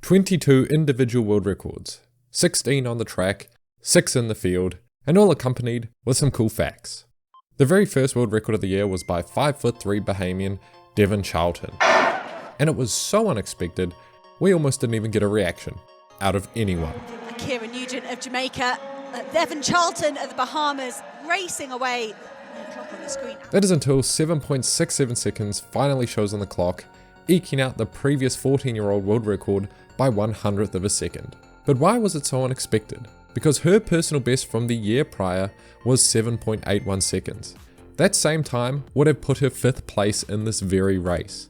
22 individual world records, 16 on the track, 6 in the field, and all accompanied with some cool facts. The very first world record of the year was by 5'3" Bahamian Devynne Charlton. And it was so unexpected, we almost didn't even get a reaction out of anyone. Kieran Nugent of Jamaica, Devynne Charlton of the Bahamas, racing away. No clock on the screen. That is until 7.67 seconds finally shows on the clock, eking out the previous 14-year-old world record by 1/100th of a second. But why was it so unexpected? Because her personal best from the year prior was 7.81 seconds. That same time would have put her 5th place in this very race.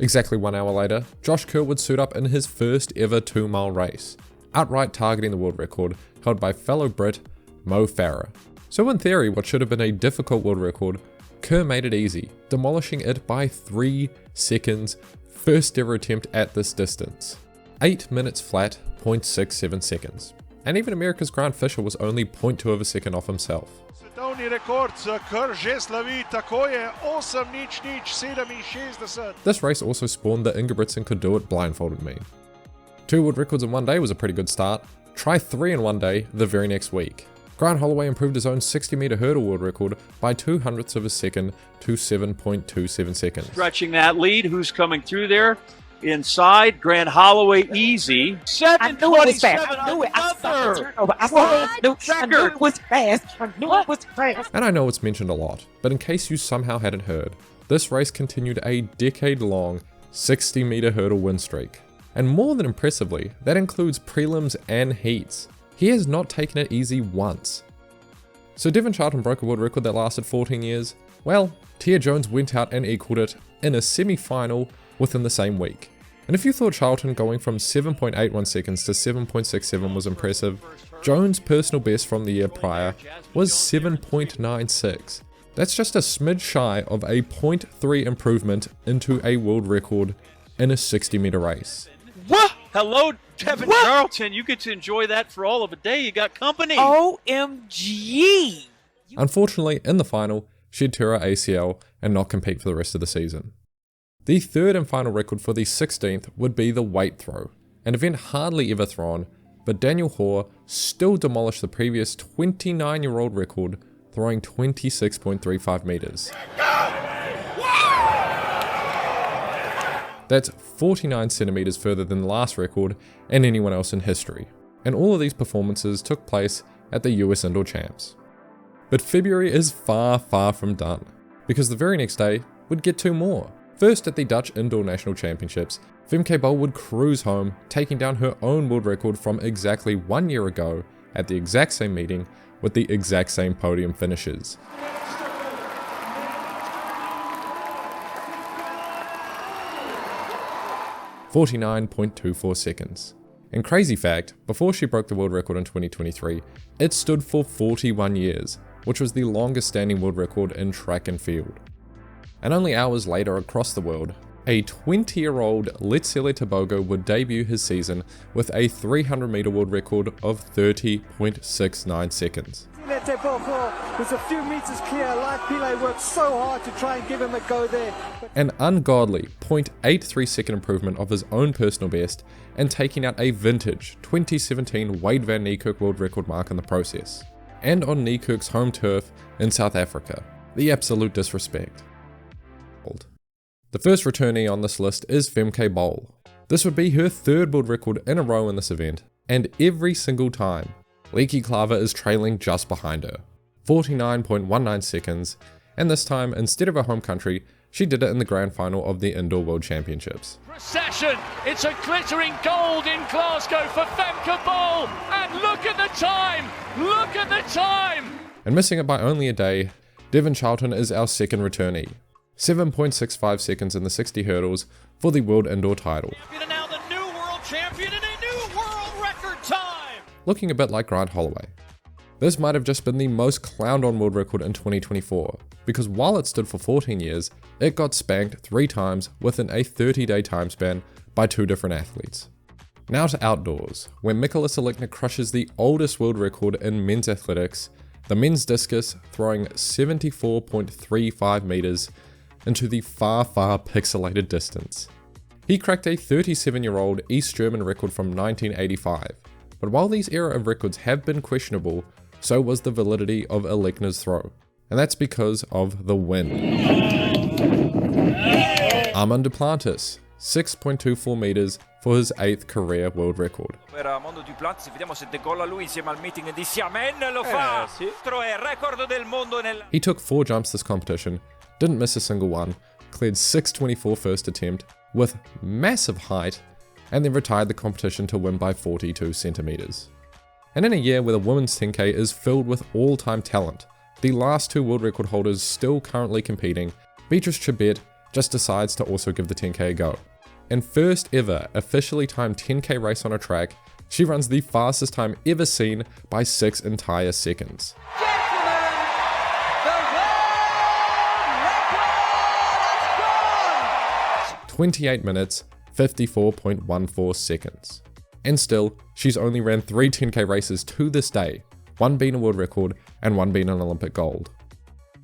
Exactly 1 hour later, Josh Kerr would suit up in his first ever 2-mile race, outright targeting the world record held by fellow Brit Mo Farah. So in theory, what should have been a difficult world record, Kerr made it easy, demolishing it by 3 seconds, first ever attempt at this distance. 8 minutes flat, 0.67 seconds. And even America's Grant Fisher was only 0.2 of a second off himself. This race also spawned the Ingebrigtsen could do it blindfolded meme. 2 world records in one day was a pretty good start. Try 3 in one day the very next week. Grant Holloway improved his own 60-meter hurdle world record by 2/100ths of a second to 7.27 seconds. Stretching that lead, who's coming through there? Inside, Grant Holloway easy. 7:27. I knew it was fast. And I know it's mentioned a lot, but in case you somehow hadn't heard, this race continued a decade-long 60-meter hurdle win streak. And more than impressively, that includes prelims and heats. He has not taken it easy once. So Devynne Charlton broke a world record that lasted 14 years. Well, Tia Jones went out and equaled it in a semi-final within the same week. And if you thought Charlton going from 7.81 seconds to 7.67 was impressive, Jones' personal best from the year prior was 7.96. That's just a smidge shy of a 0.3 improvement into a world record in a 60-meter race. What? Hello, Devynne Charlton. You get to enjoy that for all of a day. You got company. OMG! Unfortunately, in the final, she'd tear her ACL and not compete for the rest of the season. The third and final record for the 16th would be the weight throw, an event hardly ever thrown, but Daniel Haugh still demolished the previous 29-year-old record, throwing 26.35 meters. That's 49 centimeters further than the last record and anyone else in history. And all of these performances took place at the US Indoor Champs. But February is far, far from done, because the very next day would get 2 more. First, at the Dutch Indoor National Championships, Femke Bol would cruise home, taking down her own world record from exactly 1 year ago at the exact same meeting with the exact same podium finishes. (49.24 seconds). And crazy fact, before she broke the world record in 2023, it stood for 41 years, which was the longest standing world record in track and field. And only hours later across the world, a 20-year-old Letsile Tebogo would debut his season with a 300-meter world record of 30.69 seconds. Tebogo was a few meters clear. Live Pile worked so hard to try and give him a go there. An ungodly 0.83 second improvement of his own personal best, and taking out a vintage 2017 Wade van Niekerk world record mark in the process. And on Niekerk's home turf in South Africa. The absolute disrespect. The first returnee on this list is Femke Bol. This would be her 3rd world record in a row in this event, and every single time, Leaky Clava is trailing just behind her, 49.19 seconds, and this time, instead of her home country, she did it in the grand final of the Indoor World Championships. Procession, it's a glittering gold in Glasgow for Femke Bol, and look at the time, look at the time! And missing it by only a day, Devynne Charlton is our second returnee. 7.65 seconds in the 60 hurdles for the world indoor title. And now the new world champion in a new world record time! Looking a bit like Grant Holloway. This might have just been the most clowned on world record in 2024, because while it stood for 14 years, it got spanked 3 times within a 30-day time span by 2 different athletes. Now to outdoors, where Mykolas Alekna crushes the oldest world record in men's athletics, the men's discus throwing 74.35 meters into the far, far pixelated distance. He cracked a 37-year-old East German record from 1985, but while these era of records have been questionable, so was the validity of Alekna's throw, and that's because of the win. Armand Duplantis, 6.24 meters for his 8th career world record. Armand Duplantis, vediamo se decolla lui insieme al meeting di Xiamen, lo fa. È record del mondo nel... He took 4 jumps this competition, didn't miss a single one, cleared 6.24 first attempt with massive height, and then retired the competition to win by 42 centimeters. And in a year where the women's 10K is filled with all-time talent, the last 2 world record holders still currently competing, Beatrice Chebet just decides to also give the 10K a go. And first ever officially timed 10K race on a track, she runs the fastest time ever seen by 6 entire seconds. 28 minutes, 54.14 seconds. And still, she's only ran 3 10K races to this day, one being a world record and one being an Olympic gold.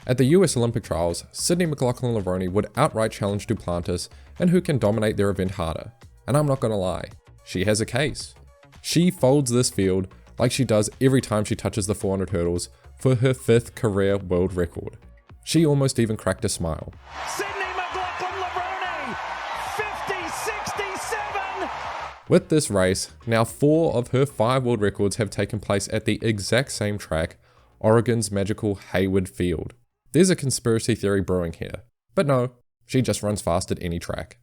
At the US Olympic trials, Sydney Mclaughlin-Levrone would outright challenge Duplantis and who can dominate their event harder. And I'm not gonna lie, she has a case. She folds this field like she does every time she touches the 400 hurdles for her 5th career world record. She almost even cracked a smile. Sydney Mclaughlin-Levrone, 50.67. With this race, now 4 of her 5 world records have taken place at the exact same track, Oregon's magical Hayward Field. There's a conspiracy theory brewing here, but no, she just runs fast at any track.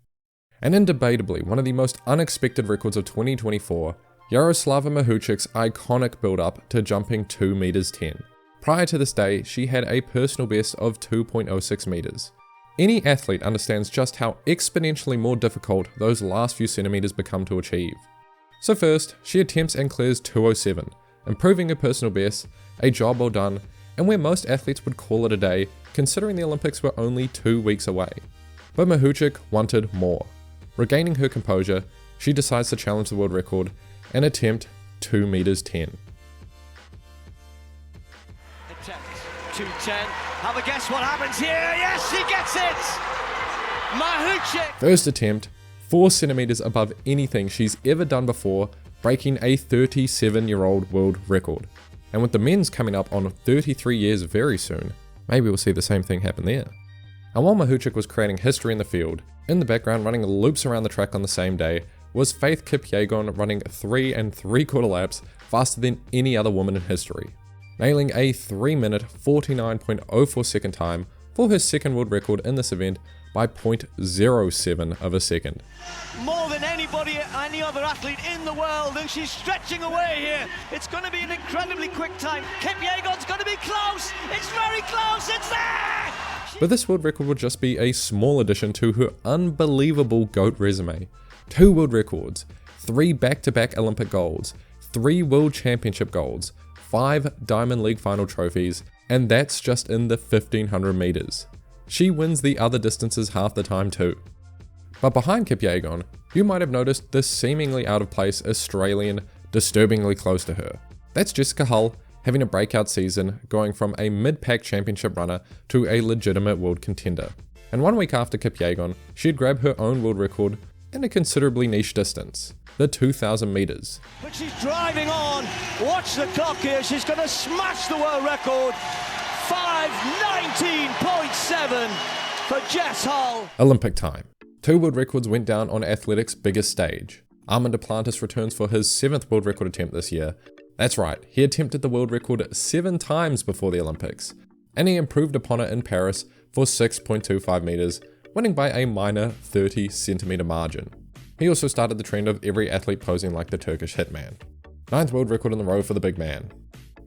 And indebatably, one of the most unexpected records of 2024, Yaroslava Mahuchikh's iconic build-up to jumping 2 meters 10. Prior to this day, she had a personal best of 2.06 meters. Any athlete understands just how exponentially more difficult those last few centimeters become to achieve. So first, she attempts and clears 207, improving her personal best, a job well done, and where most athletes would call it a day, considering the Olympics were only 2 weeks away. But Mahuchikh wanted more. Regaining her composure, she decides to challenge the world record and attempt 2 meters 10. Attempt 2:10. Have a guess what happens here. Yes, she gets it. Mahuchikh. First attempt, 4 centimeters above anything she's ever done before, breaking a 37-year-old world record. And with the men's coming up on 33 years very soon, maybe we'll see the same thing happen there. And while Mahuchikh was creating history in the field, in the background running loops around the track on the same day was Faith Kipyegon running 3 3/4 laps faster than any other woman in history, nailing a 3-minute 49.04 second time for her 2nd world record in this event by 0.07 of a second. More than anybody, any other athlete in the world, and she's stretching away here. It's going to be an incredibly quick time. Kipyegon's going to be close. It's very close. It's there. But this world record would just be a small addition to her unbelievable GOAT resume. 2 world records, 3 back-to-back Olympic golds, 3 world championship golds, 5 Diamond League final trophies, and that's just in the 1500 meters. She wins the other distances half the time too. But behind Kipyegon, you might have noticed the seemingly out of place Australian disturbingly close to her. That's Jessica Hull having a breakout season, going from a mid-pack championship runner to a legitimate world contender. And 1 week after Kipyegon, she'd grab her own world record in a considerably niche distance, the 2000 meters. But she's driving on. Watch the clock here. She's going to smash the world record. 5:19.7 for Jess Hull. Olympic time. 2 world records went down on athletics' biggest stage. Armand Duplantis returns for his 7th world record attempt this year. That's right, he attempted the world record 7 times before the Olympics, and he improved upon it in Paris for 6.25 meters, winning by a minor 30 centimeter margin. He also started the trend of every athlete posing like the Turkish hitman. 9th world record in the row for the big man.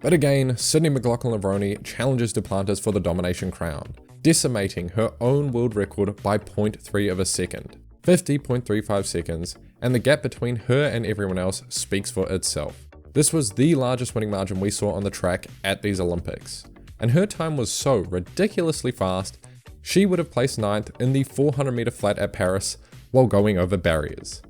But again, Sydney Mclaughlin-Levrone challenges Duplantis for the domination crown, decimating her own world record by 0.3 of a second, 50.35 seconds, and the gap between her and everyone else speaks for itself. This was the largest winning margin we saw on the track at these Olympics, and her time was so ridiculously fast, she would have placed 9th in the 400 meter flat at Paris while going over barriers.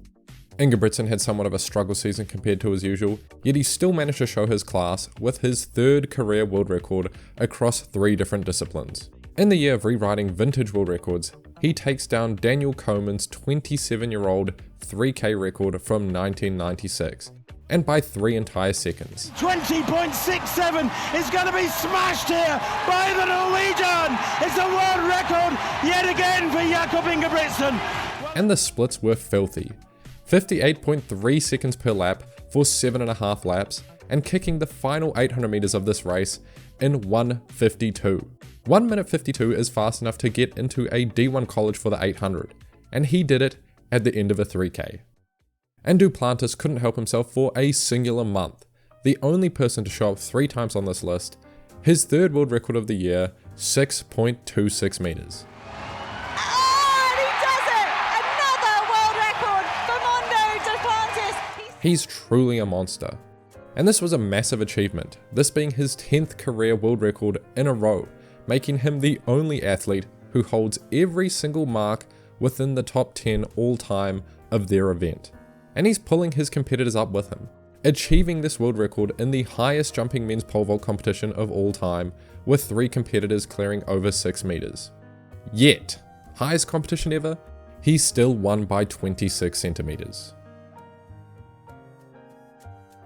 Ingebrigtsen had somewhat of a struggle season compared to his usual, yet he still managed to show his class with his 3rd career world record across 3 different disciplines. In the year of rewriting vintage world records, he takes down Daniel Koeman's 27-year-old 3K record from 1996, and by 3 entire seconds. 20.67 is going to be smashed here by the Norwegian. It's a world record yet again for Jakob Ingebrigtsen. And the splits were filthy. 58.3 seconds per lap for 7.5 laps, and kicking the final 800 meters of this race in 1:52. 1 minute 52 is fast enough to get into a D1 college for the 800, and he did it at the end of a 3K. And Duplantis couldn't help himself for a singular month, the only person to show up 3 times on this list, his third world record of the year, 6.26 meters. And he does it! Another world record for Mondo Duplantis. He's truly a monster. And this was a massive achievement, this being his 10th career world record in a row, making him the only athlete who holds every single mark within the top 10 all time of their event. And he's pulling his competitors up with him, achieving this world record in the highest jumping men's pole vault competition of all time, with 3 competitors clearing over 6 meters. Yet, highest competition ever, he still won by 26 centimeters.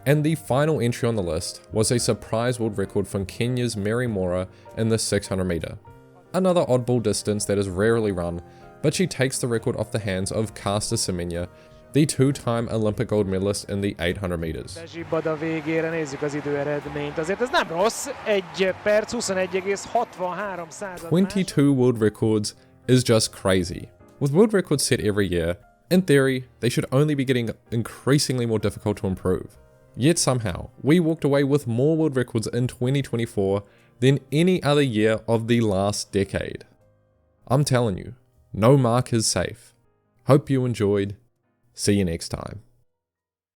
And the final entry on the list was a surprise world record from Kenya's Mary Moraa in the 600 meter. Another oddball distance that is rarely run, but she takes the record off the hands of Caster Semenya, the 2-time Olympic gold medalist in the 800 meters. 22 world records is just crazy. With world records set every year, in theory, they should only be getting increasingly more difficult to improve. Yet somehow, we walked away with more world records in 2024 than any other year of the last decade. I'm telling you, no mark is safe. Hope you enjoyed. See you next time.